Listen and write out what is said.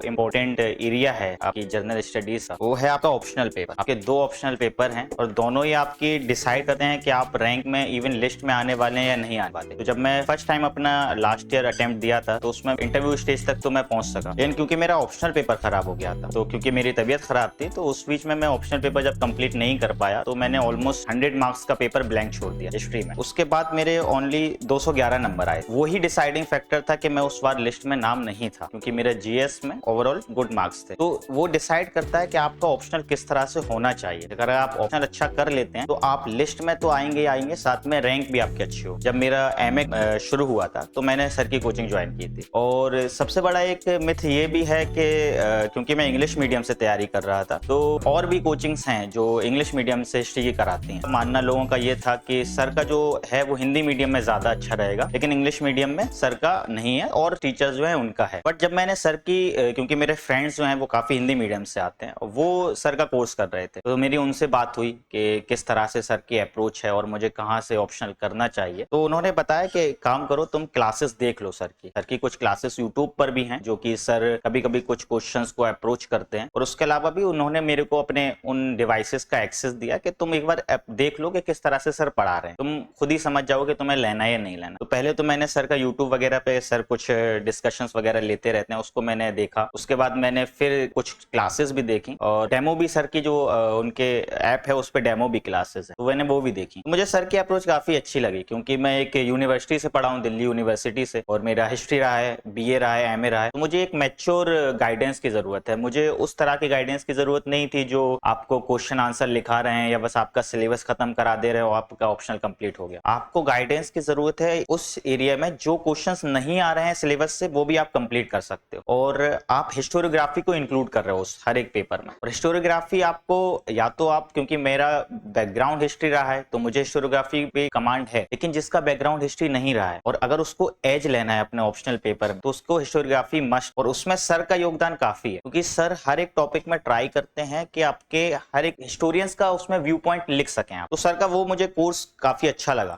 Important area है आपकी general studies का, वो है आपका ऑप्शनल पेपर। आपके 2 ऑप्शनल पेपर हैं और दोनों ही आपकी डिसाइड करते हैं कि आप रैंक में इवन लिस्ट में आने वाले हैं या नहीं आने वाले। तो जब मैं फर्स्ट टाइम अपना लास्ट ईयर अटेम्प्ट दिया था तो उसमें इंटरव्यू स्टेज तक तो मैं पहुंच सका, लेकिन क्योंकि मेरा ऑप्शनल पेपर खराब हो गया था, तो क्योंकि मेरी तबीयत खराब थी तो उस बीच में मैं ऑप्शनल पेपर जब कंप्लीट नहीं कर पाया तो मैंने ऑलमोस्ट 100 मार्क्स का पेपर ब्लैंक छोड़ दिया हिस्ट्री में। उसके बाद मेरे ओनली 211 नंबर आए। वही डिसाइडिंग फैक्टर था कि मैं उस बार लिस्ट में नाम नहीं था, क्योंकि मेरे जीएस में ओवरऑल गुड मार्क्स थे। तो वो डिसाइड करता है कि आपका ऑप्शनल किस तरह से होना चाहिए। अगर आप ऑप्शनल अच्छा कर लेते हैं तो आप लिस्ट में तो आएंगे ही आएंगे, साथ में रैंक भी आपकी अच्छी हो। जब मेरा एमए शुरू हुआ था तो मैंने सर की कोचिंग ज्वाइन की थी, और सबसे बड़ा एक मिथ ये भी है कि क्योंकि मैं इंग्लिश मीडियम से तैयारी कर रहा था तो और भी कोचिंग्स हैं जो इंग्लिश मीडियम से हिस्ट्री की कराती हैं। मानना लोगों का ये था कि सर का जो है वो हिंदी मीडियम में ज्यादा अच्छा रहेगा, लेकिन इंग्लिश मीडियम में सर का नहीं है और टीचर्स जो है उनका है। बट जब मैंने सर की, क्योंकि मेरे फ्रेंड्स जो हैं वो काफी हिंदी मीडियम से आते हैं, वो सर का कोर्स कर रहे थे, तो मेरी उनसे बात हुई कि किस तरह से सर की अप्रोच है और मुझे कहाँ से ऑप्शनल करना चाहिए। तो उन्होंने बताया कि काम करो, तुम क्लासेस देख लो। सर की कुछ क्लासेस यूट्यूब पर भी हैं जो कि सर कभी कभी कुछ क्वेश्चंस को अप्रोच करते हैं, और उसके अलावा भी उन्होंने मेरे को अपने उन डिवाइसेस का एक्सेस दिया कि तुम एक बार देख लो कि किस तरह से सर पढ़ा रहे हैं, तुम खुद ही समझ जाओगे तुम्हें लेना है या नहीं लेना। तो पहले तो मैंने सर का यूट्यूब वगैरह पे सर कुछ डिस्कशंस वगैरह लेते रहते हैं, उसको मैंने देखा। उसके बाद मैंने फिर कुछ क्लासेस भी देखी और डेमो भी, सर की जो उनके ऐप है उस पर डेमो भी क्लासेस है, तो मैंने वो भी देखी। मुझे सर की अप्रोच काफी अच्छी लगी, क्योंकि मैं एक यूनिवर्सिटी से पढ़ा हूँ, दिल्ली यूनिवर्सिटी से, और मेरा हिस्ट्री रहा है, बीए रहा है, एमए रहा है। तो मुझे एक मैच्योर गाइडेंस की जरूरत है। मुझे उस तरह की गाइडेंस की जरूरत नहीं थी जो आपको क्वेश्चन आंसर लिखा रहे हैं या बस आपका सिलेबस खत्म करा दे रहे हो, आपका ऑप्शनल कंप्लीट हो गया। आपको गाइडेंस की जरूरत है उस एरिया में जो क्वेश्चंस नहीं आ रहे हैं सिलेबस से, वो भी आप कंप्लीट कर सकते हो। और आप हिस्टोरियोग्राफी को इंक्लूड कर रहे हो उस हर एक पेपर में। और हिस्टोरियोग्राफी आपको, या तो आप, क्योंकि मेरा बैकग्राउंड हिस्ट्री रहा है तो मुझे हिस्टोरियोग्राफी पे कमांड है, लेकिन जिसका बैकग्राउंड हिस्ट्री नहीं रहा है और अगर उसको एज लेना है अपने ऑप्शनल पेपर में, तो उसको हिस्टोरियोग्राफी मस्ट। और उसमें सर का योगदान काफी है, क्योंकि सर हर एक टॉपिक में ट्राई करते हैं कि आपके हर एक हिस्टोरियंस का उसमें व्यू पॉइंट लिख सकें आप। तो सर का वो मुझे कोर्स काफी अच्छा लगा।